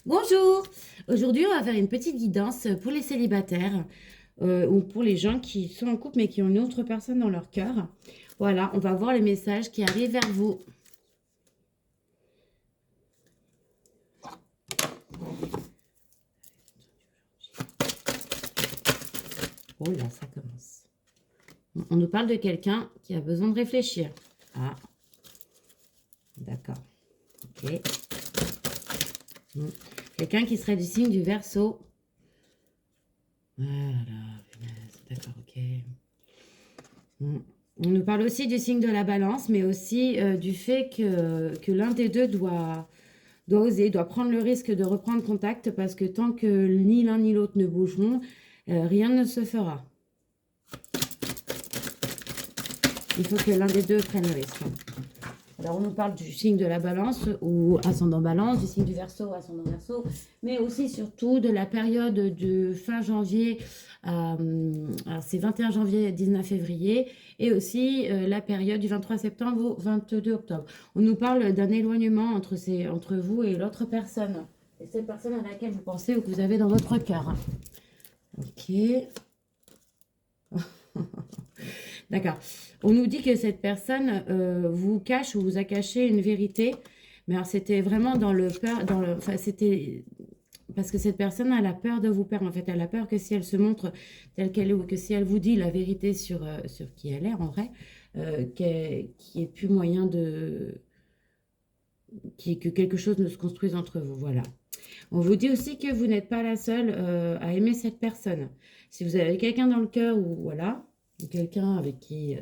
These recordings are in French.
Bonjour! Aujourd'hui, on va faire une petite guidance pour les célibataires ou pour les gens qui sont en couple mais qui ont une autre personne dans leur cœur. Voilà, on va voir les messages qui arrivent vers vous. Oh là, ça commence. On nous parle de quelqu'un qui a besoin de réfléchir. Ah, d'accord. Ok. Quelqu'un qui serait du signe du Verseau. Voilà, punaise, d'accord, ok. On nous parle aussi du signe de la Balance, mais aussi du fait que l'un des deux doit oser, doit prendre le risque de reprendre contact parce que tant que ni l'un ni l'autre ne bougeront, rien ne se fera. Il faut que l'un des deux prenne le risque. Alors, on nous parle du signe de la Balance ou ascendant Balance, du signe du Verseau, ascendant Verseau, mais aussi surtout de la période de fin janvier, c'est 21 janvier, 19 février, et aussi la période du 23 septembre au 22 octobre. On nous parle d'un éloignement entre vous et l'autre personne, et cette personne à laquelle vous pensez ou que vous avez dans votre cœur. Ok. D'accord. On nous dit que cette personne vous cache ou vous a caché une vérité. Mais alors, c'était vraiment dans le peur, enfin, c'était parce que cette personne a la peur de vous perdre. En fait, elle a peur que si elle se montre telle qu'elle est ou que si elle vous dit la vérité sur qui elle est en vrai, qu'il n'y ait plus moyen que quelque chose ne se construise entre vous. Voilà. On vous dit aussi que vous n'êtes pas la seule à aimer cette personne. Si vous avez quelqu'un dans le cœur ou voilà, ou quelqu'un avec qui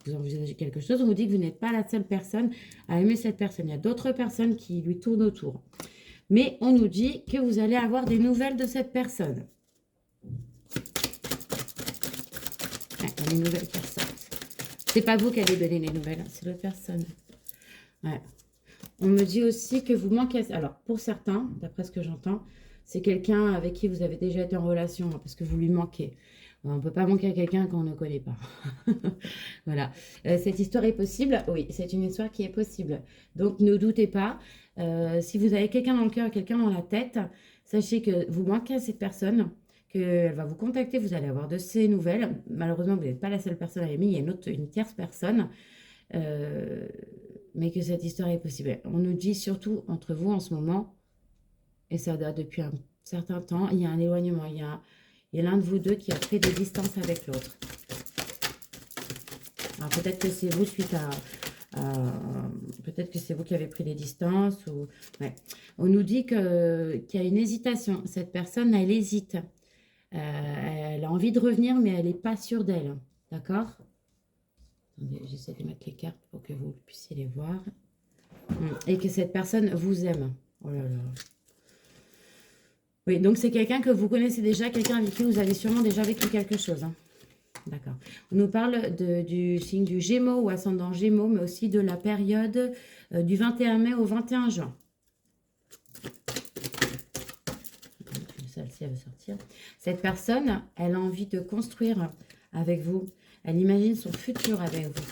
vous envisagez quelque chose, on vous dit que vous n'êtes pas la seule personne à aimer cette personne. Il y a d'autres personnes qui lui tournent autour. Mais on nous dit que vous allez avoir des nouvelles de cette personne. Ouais, il y a des nouvelles qui ressortent. C'est pas vous qui allez donner les nouvelles, hein, c'est l'autre personne. Ouais. On me dit aussi que vous manquez... Alors, pour certains, d'après ce que j'entends, c'est quelqu'un avec qui vous avez déjà été en relation, hein, parce que vous lui manquez. On ne peut pas manquer à quelqu'un qu'on ne connaît pas. Voilà. Cette histoire est possible? Oui, c'est une histoire qui est possible. Donc, ne doutez pas. Si vous avez quelqu'un dans le cœur, quelqu'un dans la tête, sachez que vous manquez à cette personne, qu'elle va vous contacter, vous allez avoir de ses nouvelles. Malheureusement, vous n'êtes pas la seule personne à l'aimer, il y a une tierce personne. Mais que cette histoire est possible. On nous dit surtout entre vous en ce moment, et ça date depuis un certain temps, il y a un éloignement, il y a l'un de vous deux qui a pris des distances avec l'autre. Alors peut-être que c'est vous suite peut-être que c'est vous qui avez pris des distances. Ou... Ouais. On nous dit qu'il y a une hésitation. Cette personne, elle hésite. Elle a envie de revenir, mais elle n'est pas sûre d'elle. D'accord? Attendez, j'essaie de mettre les cartes pour que vous puissiez les voir. Et que cette personne vous aime. Oh là là. Oui, donc c'est quelqu'un que vous connaissez déjà, quelqu'un avec qui vous avez sûrement déjà vécu quelque chose. Hein. D'accord. On nous parle du signe du Gémeaux ou ascendant Gémeaux, mais aussi de la période du 21 mai au 21 juin. Celle-ci, elle va sortir. Cette personne, elle a envie de construire avec vous. Elle imagine son futur avec vous.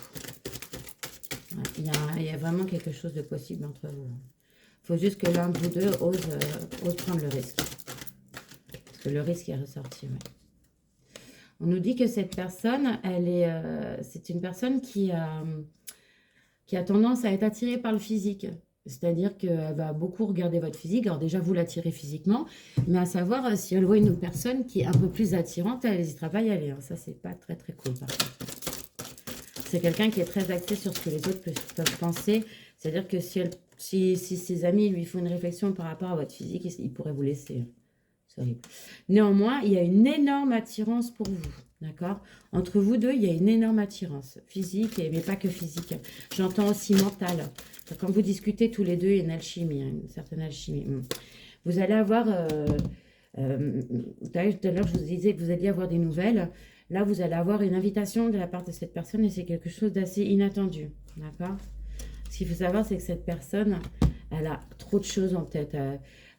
Il y a vraiment quelque chose de possible entre vous. Il faut juste que l'un de vous deux ose prendre le risque. Parce que le risque est ressorti. Ouais. On nous dit que cette personne, c'est une personne qui a tendance à être attirée par le physique. C'est-à-dire qu'elle va beaucoup regarder votre physique. Alors déjà, vous l'attirez physiquement, mais à savoir, si elle voit une autre personne qui est un peu plus attirante, elle n'hésitera pas à y aller. Hein. Ça, c'est pas très, très cool, par contre. C'est quelqu'un qui est très axé sur ce que les autres peuvent penser. C'est-à-dire que si ses amis lui font une réflexion par rapport à votre physique, il pourrait vous laisser. C'est horrible. Néanmoins, il y a une énorme attirance pour vous. D'accord? Entre vous deux, il y a une énorme attirance. Physique, mais pas que physique. J'entends aussi mentale. Quand vous discutez tous les deux, il y a une alchimie, une certaine alchimie. Vous allez avoir... tout à l'heure, je vous disais que vous alliez avoir des nouvelles. Là, vous allez avoir une invitation de la part de cette personne et c'est quelque chose d'assez inattendu. D'accord? Ce qu'il faut savoir, c'est que cette personne, elle a trop de choses en tête.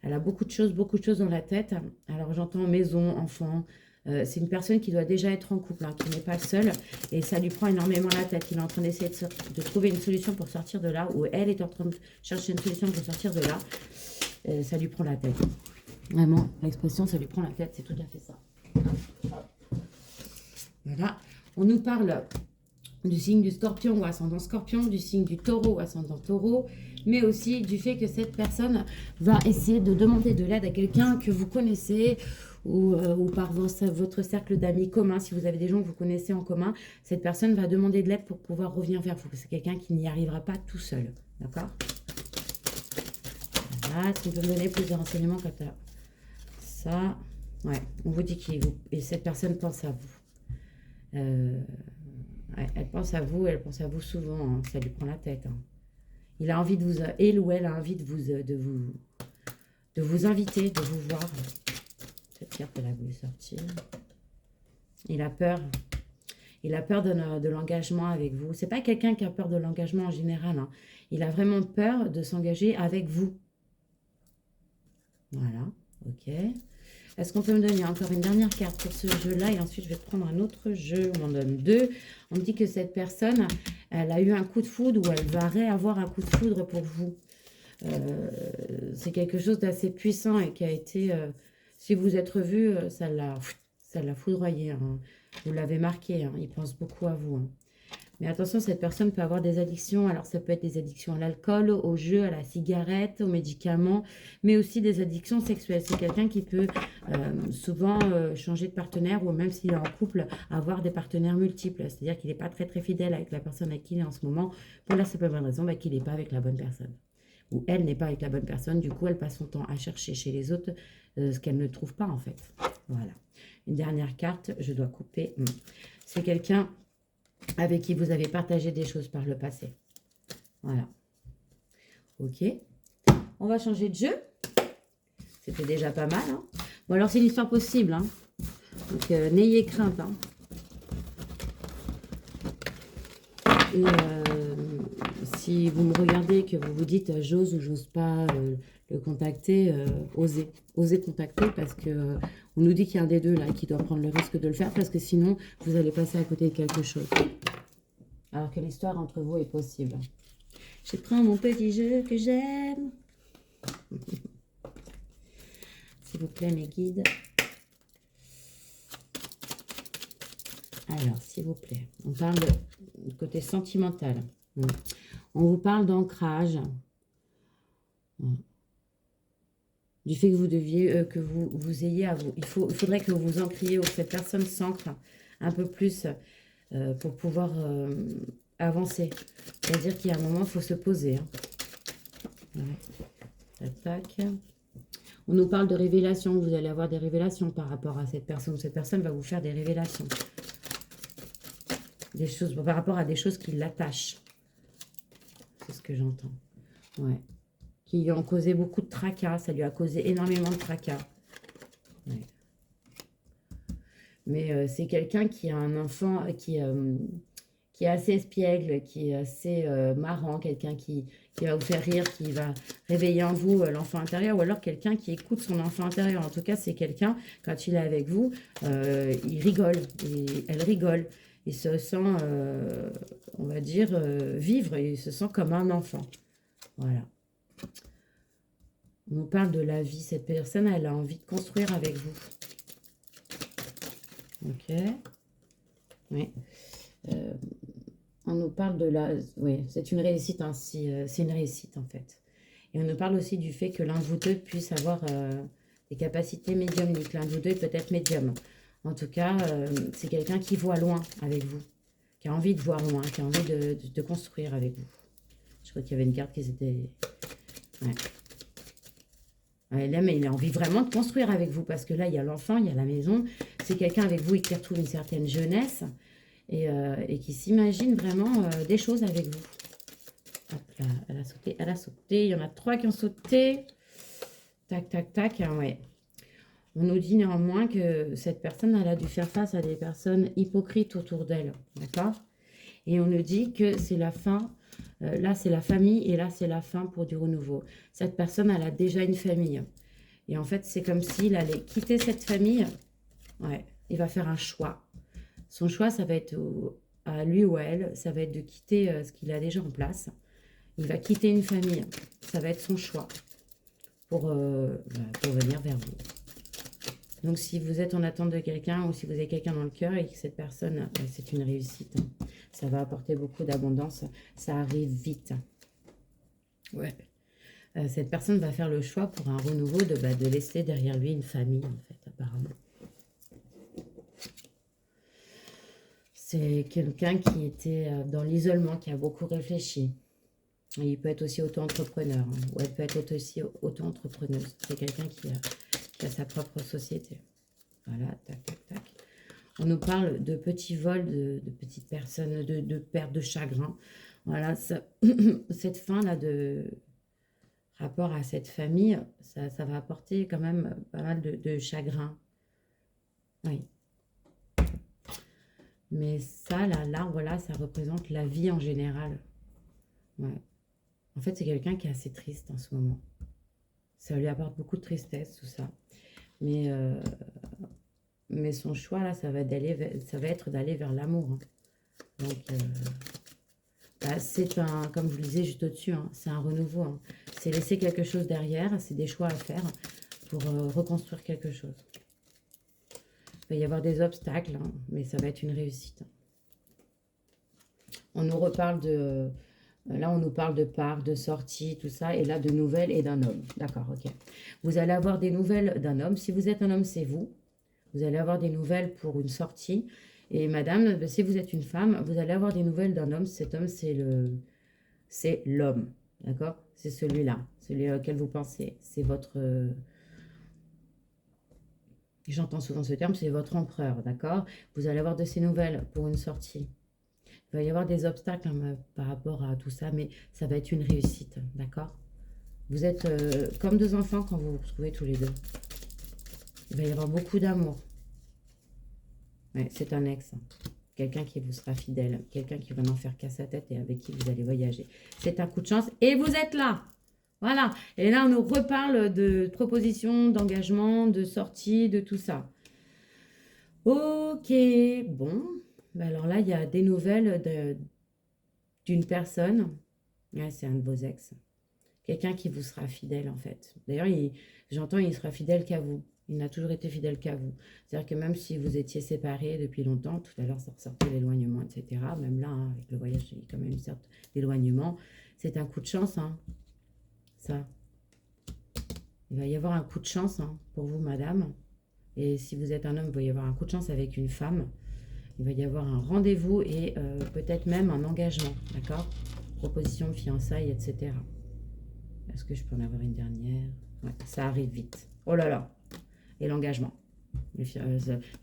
Elle a beaucoup de choses dans la tête. Alors, j'entends maison, enfant. C'est une personne qui doit déjà être en couple, hein, qui n'est pas seule. Et ça lui prend énormément la tête. Il est en train d'essayer de trouver une solution pour sortir de là. Ou elle est en train de chercher une solution pour sortir de là. ça lui prend la tête. Vraiment, l'expression, ça lui prend la tête, c'est tout à fait ça. Voilà. On nous parle du signe du scorpion ou ascendant scorpion, du signe du taureau ou ascendant taureau, mais aussi du fait que cette personne va essayer de demander de l'aide à quelqu'un que vous connaissez ou par votre cercle d'amis commun. Si vous avez des gens que vous connaissez en commun, cette personne va demander de l'aide pour pouvoir revenir vers vous. C'est quelqu'un qui n'y arrivera pas tout seul. D'accord? Voilà. Est-ce qu'on peut me donner plus de renseignements quant à ça? Ouais, on vous dit et cette personne pense à vous. Elle pense à vous, elle pense à vous souvent, hein, ça lui prend la tête. Hein. Il a envie de vous, elle ou elle a envie de vous inviter, de vous voir. Cette carte, elle a voulu sortir. Il a peur. Il a peur de l'engagement avec vous. C'est pas quelqu'un qui a peur de l'engagement en général. Hein. Il a vraiment peur de s'engager avec vous. Voilà, ok. Est-ce qu'on peut me donner encore une dernière carte pour ce jeu-là? Et ensuite, je vais prendre un autre jeu. On en donne deux. On me dit que cette personne, elle a eu un coup de foudre ou elle va réavoir un coup de foudre pour vous. C'est quelque chose d'assez puissant et qui a été... si vous êtes revus, ça l'a foudroyé. Hein. Vous l'avez marqué. Hein. Il pense beaucoup à vous. Hein. Mais attention, cette personne peut avoir des addictions. Alors, ça peut être des addictions à l'alcool, au jeu, à la cigarette, aux médicaments, mais aussi des addictions sexuelles. C'est quelqu'un qui peut souvent changer de partenaire ou même s'il est en couple, avoir des partenaires multiples. C'est-à-dire qu'il n'est pas très, très fidèle avec la personne avec qui il est en ce moment. Pour la simple bonne raison qu'il n'est pas avec la bonne personne. Ou elle n'est pas avec la bonne personne. Du coup, elle passe son temps à chercher chez les autres ce qu'elle ne trouve pas, en fait. Voilà. Une dernière carte, je dois couper. C'est quelqu'un avec qui vous avez partagé des choses par le passé. Voilà. Ok. On va changer de jeu. C'était déjà pas mal. Hein. Bon, alors c'est une histoire possible. Hein. Donc, n'ayez crainte. Hein. Et si vous me regardez et que vous vous dites j'ose ou j'ose pas le contacter, osez. Osez contacter parce que on nous dit qu'il y a un des deux là qui doit prendre le risque de le faire parce que sinon, vous allez passer à côté de quelque chose. Alors que l'histoire entre vous est possible. Je prends mon petit jeu que j'aime. S'il vous plaît, mes guides. Alors, s'il vous plaît, on parle du côté sentimental. On vous parle d'ancrage. Du fait que vous deviez, que vous ayez à vous. Il faudrait que vous vous ancriez ou que cette personne s'ancre un peu plus pour pouvoir avancer. C'est-à-dire qu'il y a un moment, il faut se poser. Hein. Ouais. Tac. On nous parle de révélations. Vous allez avoir des révélations par rapport à cette personne. Cette personne va vous faire des révélations. Des choses par rapport à des choses qui l'attachent. C'est ce que j'entends. Ouais. Qui lui ont causé beaucoup de tracas. Ça lui a causé énormément de tracas. Ouais. Mais c'est quelqu'un qui a un enfant qui est assez espiègle, qui est assez marrant, quelqu'un qui va vous faire rire, qui va réveiller en vous l'enfant intérieur, ou alors quelqu'un qui écoute son enfant intérieur. En tout cas, c'est quelqu'un, quand il est avec vous, il rigole, elle rigole. Il se sent, on va dire, vivre, il se sent comme un enfant. Voilà. On nous parle de la vie. Cette personne, elle a envie de construire avec vous. Ok. Oui. On nous parle de la... Oui, c'est une réussite. Hein, c'est une réussite, en fait. Et on nous parle aussi du fait que l'un de vous deux puisse avoir des capacités médiumniques. L'un de vous deux est peut-être médium. En tout cas, c'est quelqu'un qui voit loin avec vous. Qui a envie de voir loin, qui a envie de construire avec vous. Je crois qu'il y avait une carte qui s'était... Ouais. Ouais, là, mais il a envie vraiment de construire avec vous. Parce que là, il y a l'enfant, il y a la maison. C'est quelqu'un avec vous qui retrouve une certaine jeunesse. Et qui s'imagine vraiment des choses avec vous. Hop là, elle a sauté, elle a sauté. Il y en a 3 qui ont sauté. Tac, tac, tac. Hein, ouais. On nous dit néanmoins que cette personne, elle a dû faire face à des personnes hypocrites autour d'elle. D'accord? Et on nous dit que c'est la fin. Là, c'est la famille et là, c'est la fin pour du renouveau. Cette personne, elle a déjà une famille. Et en fait, c'est comme s'il allait quitter cette famille. Ouais, il va faire un choix. Son choix, ça va être à lui ou à elle, ça va être de quitter ce qu'il a déjà en place. Il va quitter une famille. Ça va être son choix. pour venir vers vous. Donc, si vous êtes en attente de quelqu'un ou si vous avez quelqu'un dans le cœur et que cette personne, c'est une réussite, hein. Ça va apporter beaucoup d'abondance. Ça arrive vite. Ouais. Cette personne va faire le choix pour un renouveau de laisser derrière lui une famille, en fait, apparemment. C'est quelqu'un qui était dans l'isolement, qui a beaucoup réfléchi. Il peut être aussi auto-entrepreneur, hein, ou elle peut être aussi auto-entrepreneuse. C'est quelqu'un qui a sa propre société. Voilà, tac, tac, tac. On nous parle de petits vols, de petites personnes, de perte de chagrin. Voilà, cette fin-là de rapport à cette famille, ça va apporter quand même pas mal de chagrin. Oui. Mais ça, là, voilà, ça représente la vie en général. Ouais. En fait, c'est quelqu'un qui est assez triste en ce moment. Ça lui apporte beaucoup de tristesse, tout ça. Mais son choix, là, ça va être d'aller vers l'amour. Hein. Donc, c'est comme je vous le disais juste au-dessus, hein, c'est un renouveau. Hein. C'est laisser quelque chose derrière, c'est des choix à faire pour reconstruire quelque chose. Il va y avoir des obstacles, hein, mais ça va être une réussite. On nous reparle de... Là, on nous parle de part, de sortie, tout ça, et là, de nouvelles et d'un homme. D'accord, ok. Vous allez avoir des nouvelles d'un homme. Si vous êtes un homme, c'est vous. Vous allez avoir des nouvelles pour une sortie. Et madame, si vous êtes une femme, vous allez avoir des nouvelles d'un homme. Cet homme, c'est l'homme. D'accord? C'est celui-là, celui auquel vous pensez. C'est votre... J'entends souvent ce terme, c'est votre empereur, d'accord? Vous allez avoir de ces nouvelles pour une sortie. Il va y avoir des obstacles hein, par rapport à tout ça, mais ça va être une réussite, d'accord? Vous êtes comme deux enfants quand vous vous retrouvez tous les deux. Il va y avoir beaucoup d'amour. Ouais, c'est un ex. Hein. Quelqu'un qui vous sera fidèle. Quelqu'un qui va n'en faire qu'à sa tête et avec qui vous allez voyager. C'est un coup de chance et vous êtes là. Voilà. Et là, on nous reparle de propositions, d'engagement, de sortie, de tout ça. Ok. Bon. Alors là, il y a des nouvelles d'une personne. Ouais, c'est un de vos ex. Quelqu'un qui vous sera fidèle, en fait. D'ailleurs, j'entends, il sera fidèle qu'à vous. Il n'a toujours été fidèle qu'à vous. C'est-à-dire que même si vous étiez séparés depuis longtemps, tout à l'heure, ça ressortait l'éloignement, etc. Même là, hein, avec le voyage, il y a quand même une sorte d'éloignement. C'est un coup de chance, hein, ça. Il va y avoir un coup de chance hein, pour vous, madame. Et si vous êtes un homme, il va y avoir un coup de chance avec une femme. Il va y avoir un rendez-vous et peut-être même un engagement, d'accord? Proposition de fiançailles, etc. Est-ce que je peux en avoir une dernière? Ouais, ça arrive vite. Oh là là! Et l'engagement.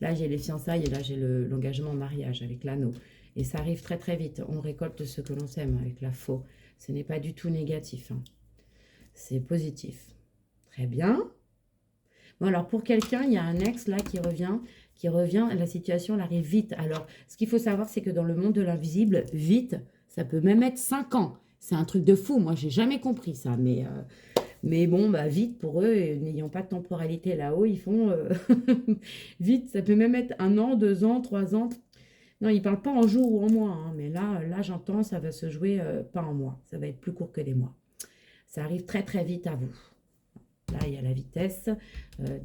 Là, j'ai les fiançailles et là, j'ai l'engagement en mariage avec l'anneau. Et ça arrive très très vite. On récolte ce que l'on sème avec la faux. Ce n'est pas du tout négatif. Hein. C'est positif. Très bien. Bon, alors pour quelqu'un, il y a un ex là qui revient. La situation elle arrive vite. Alors, ce qu'il faut savoir, c'est que dans le monde de l'invisible, vite, ça peut même être 5 ans. C'est un truc de fou. Moi, j'ai jamais compris ça. Mais bon, bah vite pour eux, n'ayant pas de temporalité là-haut, ils font vite. Ça peut même être 1 an, 2 ans, 3 ans. Non, ils ne parlent pas en jours ou en mois. Hein, mais là j'entends, ça va se jouer pas en mois. Ça va être plus court que des mois. Ça arrive très, très vite à vous. Là, il y a la vitesse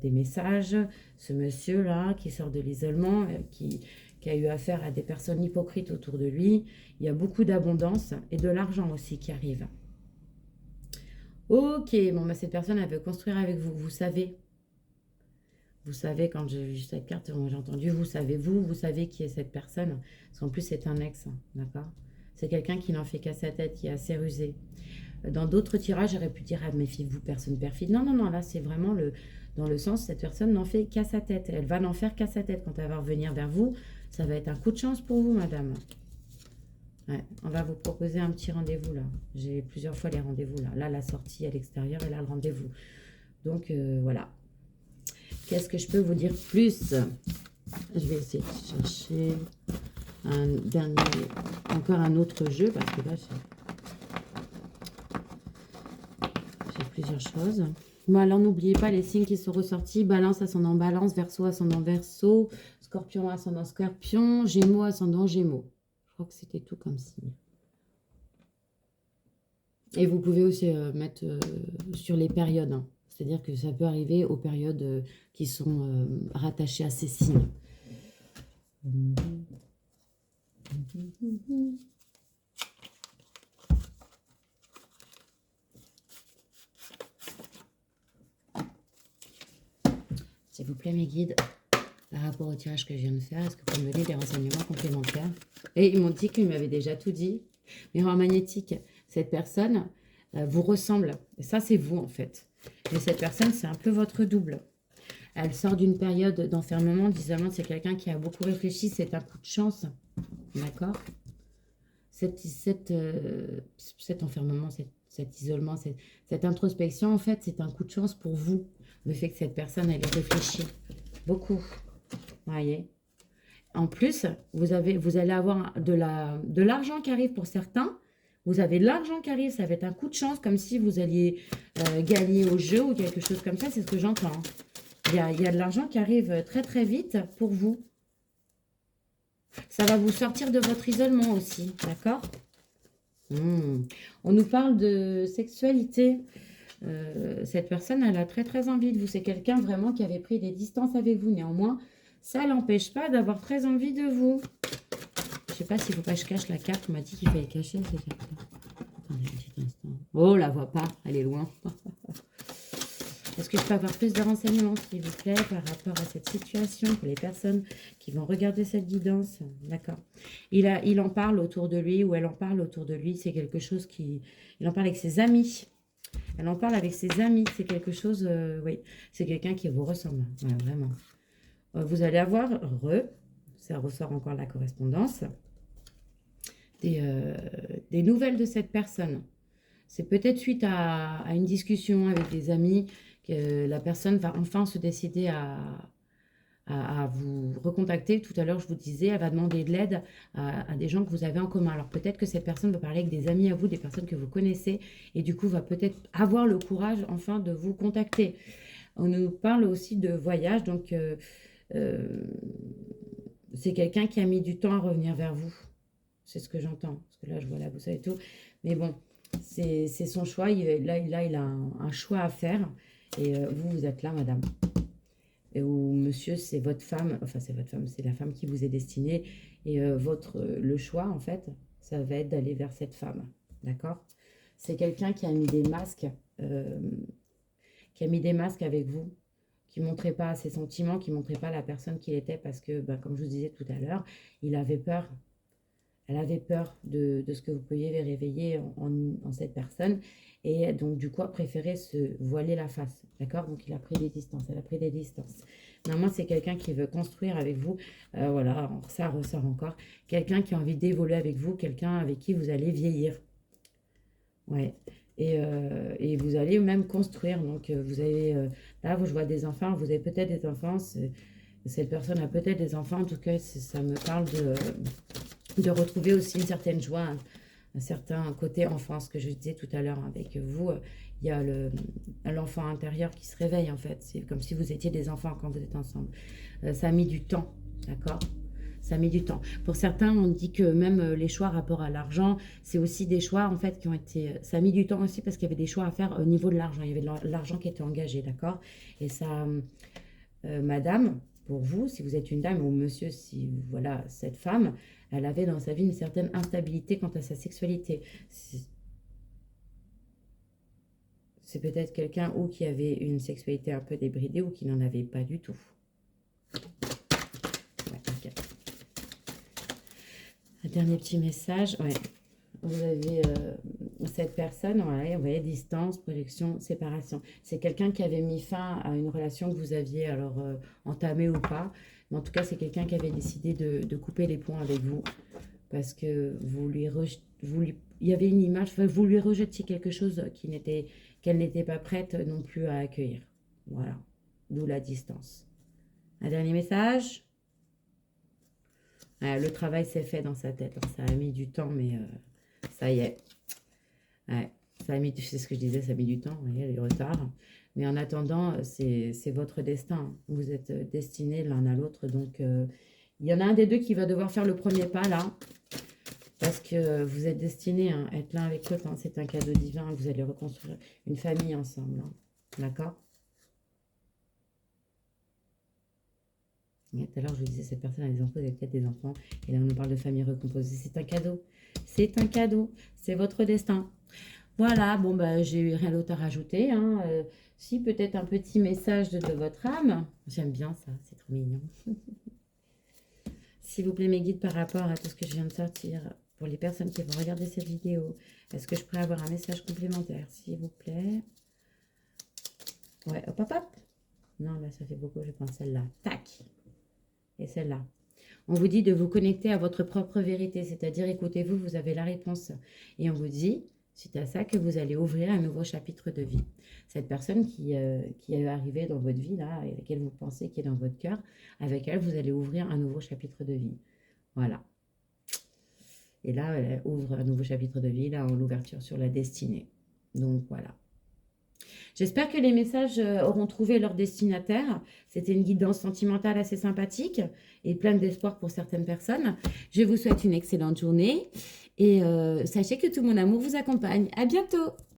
des messages. Ce monsieur-là qui sort de l'isolement, qui a eu affaire à des personnes hypocrites autour de lui. Il y a beaucoup d'abondance et de l'argent aussi qui arrive. Ok, bon, bah, cette personne, elle veut construire avec vous. Vous savez, quand j'ai vu cette carte, j'ai entendu, vous savez qui est cette personne. Parce qu'en plus, c'est un ex, hein, d'accord? C'est quelqu'un qui n'en fait qu'à sa tête, qui est assez rusé. Dans d'autres tirages, j'aurais pu dire, ah, méfiez-vous, personne perfide. Non, non, non, là, c'est vraiment dans le sens, cette personne n'en fait qu'à sa tête. Elle va n'en faire qu'à sa tête. Quand elle va revenir vers vous, ça va être un coup de chance pour vous, madame. Ouais, on va vous proposer un petit rendez-vous là. J'ai plusieurs fois les rendez-vous là. Là, la sortie à l'extérieur et là, le rendez-vous. Donc, voilà. Qu'est-ce que je peux vous dire plus? Je vais essayer de chercher un dernier, encore un autre jeu parce que là, j'ai plusieurs choses. Bon, alors, n'oubliez pas les signes qui sont ressortis. Balance, ascendant balance, verseau, ascendant verseau, scorpion, ascendant scorpion, gémeaux, ascendant gémeaux. Je crois que c'était tout comme signe. Et vous pouvez aussi mettre sur les périodes. Hein. C'est-à-dire que ça peut arriver aux périodes qui sont rattachées à ces signes. S'il vous plaît, mes guides, par rapport au tirage que je viens de faire, est-ce que vous pouvez me donner des renseignements complémentaires? Et ils m'ont dit qu'ils m'avaient déjà tout dit. Miroir magnétique, cette personne vous ressemble. Et ça, c'est vous, en fait. Mais cette personne, c'est un peu votre double. Elle sort d'une période d'enfermement, d'isolement. C'est quelqu'un qui a beaucoup réfléchi. C'est un coup de chance. D'accord? Cet enfermement, cet isolement, cette introspection, en fait, c'est un coup de chance pour vous. Le fait que cette personne, elle ait réfléchi beaucoup. Voyez. En plus, vous allez avoir de l'argent qui arrive pour certains. Vous avez de l'argent qui arrive, ça va être un coup de chance, comme si vous alliez gagner au jeu ou quelque chose comme ça. C'est ce que j'entends. Il y a de l'argent qui arrive très très vite pour vous. Ça va vous sortir de votre isolement aussi, d'accord? On nous parle de sexualité. Cette personne, elle a très très envie de vous. C'est quelqu'un vraiment qui avait pris des distances avec vous. Néanmoins, ça l'empêche pas d'avoir très envie de vous. Je sais pas s'il faut pas que je cache la carte. On m'a dit qu'il fallait cacher ces cartes-là. Attendez un petit instant. Oh, on la voit pas. Elle est loin. Est-ce que je peux avoir plus de renseignements, s'il vous plaît, par rapport à cette situation pour les personnes qui vont regarder cette guidance? D'accord. Il en parle autour de lui, ou elle en parle autour de lui. C'est quelque chose qui... Il en parle avec ses amis. Elle en parle avec ses amis. C'est quelque chose... oui, c'est quelqu'un qui vous ressemble. Ouais, vraiment. Vous allez avoir... Ça ressort encore la correspondance. Des nouvelles de cette personne. C'est peut-être suite à une discussion avec des amis que la personne va enfin se décider à vous recontacter. Tout à l'heure, je vous disais, elle va demander de l'aide à des gens que vous avez en commun. Alors peut-être que cette personne va parler avec des amis à vous, des personnes que vous connaissez, et du coup va peut-être avoir le courage enfin de vous contacter. On nous parle aussi de voyage, donc c'est quelqu'un qui a mis du temps à revenir vers vous. C'est ce que j'entends, parce que là je vois la boussole et tout. Mais bon, c'est son choix. Il a un choix à faire. Et vous êtes là, madame. Ou monsieur, c'est votre femme. Enfin, c'est votre femme, c'est la femme qui vous est destinée. Et le choix, en fait, ça va être d'aller vers cette femme. D'accord? C'est quelqu'un qui a mis des masques. Avec vous. Qui ne montrait pas ses sentiments, qui ne montrait pas la personne qu'il était. Parce que, comme je vous disais tout à l'heure, il avait peur. Elle avait peur de ce que vous pouviez réveiller en cette personne. Et donc, du coup, a préféré se voiler la face. D'accord? Donc, il a pris des distances. Elle a pris des distances. Normalement, c'est quelqu'un qui veut construire avec vous. Voilà, ça ressort encore. Quelqu'un qui a envie d'évoluer avec vous. Quelqu'un avec qui vous allez vieillir. Ouais. Et vous allez même construire. Donc, vous avez... là, je vois des enfants. Vous avez peut-être des enfants. Cette personne a peut-être des enfants. En tout cas, ça me parle de retrouver aussi une certaine joie, un certain côté enfance que je disais tout à l'heure avec vous. Il y a l'enfant intérieur qui se réveille en fait. C'est comme si vous étiez des enfants quand vous êtes ensemble. Ça a mis du temps, d'accord? Ça a mis du temps. Pour certains, on dit que même les choix rapport à l'argent, c'est aussi des choix en fait qui ont été... Ça a mis du temps aussi parce qu'il y avait des choix à faire au niveau de l'argent. Il y avait de l'argent qui était engagé, d'accord? Et ça, madame... Pour vous, si vous êtes une dame ou monsieur, si voilà, cette femme, elle avait dans sa vie une certaine instabilité quant à sa sexualité. C'est peut-être quelqu'un ou qui avait une sexualité un peu débridée ou qui n'en avait pas du tout. Ouais, okay. Un dernier petit message. Ouais. Vous avez cette personne, ouais, vous voyez, distance, projection, séparation. C'est quelqu'un qui avait mis fin à une relation que vous aviez alors entamée ou pas. Mais en tout cas, c'est quelqu'un qui avait décidé de couper les ponts avec vous. Parce que il y avait une image, vous lui rejetiez quelque chose qu'elle n'était pas prête non plus à accueillir. Voilà, d'où la distance. Un dernier message. Le travail s'est fait dans sa tête. Alors, ça a mis du temps, mais... ça y est. Ouais, ça a mis, c'est ce que je disais, ça a mis du temps, il y a du retard. Mais en attendant, c'est votre destin. Vous êtes destinés l'un à l'autre. Donc, il y en a un des deux qui va devoir faire le premier pas, là. Parce que vous êtes destinés à être l'un avec l'autre. Hein, c'est un cadeau divin. Vous allez reconstruire une famille ensemble. Hein, d'accord? Tout à l'heure, je vous disais, cette personne a des enfants, vous avez peut-être des enfants. Et là, on nous parle de famille recomposée. C'est un cadeau. C'est un cadeau. C'est votre destin. Voilà, bon, bah, j'ai rien d'autre à rajouter. Hein. Si, peut-être un petit message de votre âme. J'aime bien ça, c'est trop mignon. S'il vous plaît, mes guides, par rapport à tout ce que je viens de sortir, pour les personnes qui vont regarder cette vidéo, est-ce que je pourrais avoir un message complémentaire, s'il vous plaît? Ouais, hop, hop, hop. Non, là, ça fait beaucoup, je prends celle-là. Tac. Et celle-là. On vous dit de vous connecter à votre propre vérité, c'est-à-dire écoutez-vous, vous avez la réponse. Et on vous dit, suite à ça, que vous allez ouvrir un nouveau chapitre de vie. Cette personne qui est arrivée dans votre vie, là, et laquelle vous pensez qui est dans votre cœur, avec elle, vous allez ouvrir un nouveau chapitre de vie. Voilà. Et là, elle ouvre un nouveau chapitre de vie, là, en l'ouverture sur la destinée. Donc, voilà. J'espère que les messages auront trouvé leur destinataire. C'était une guidance sentimentale assez sympathique et pleine d'espoir pour certaines personnes. Je vous souhaite une excellente journée et sachez que tout mon amour vous accompagne. À bientôt!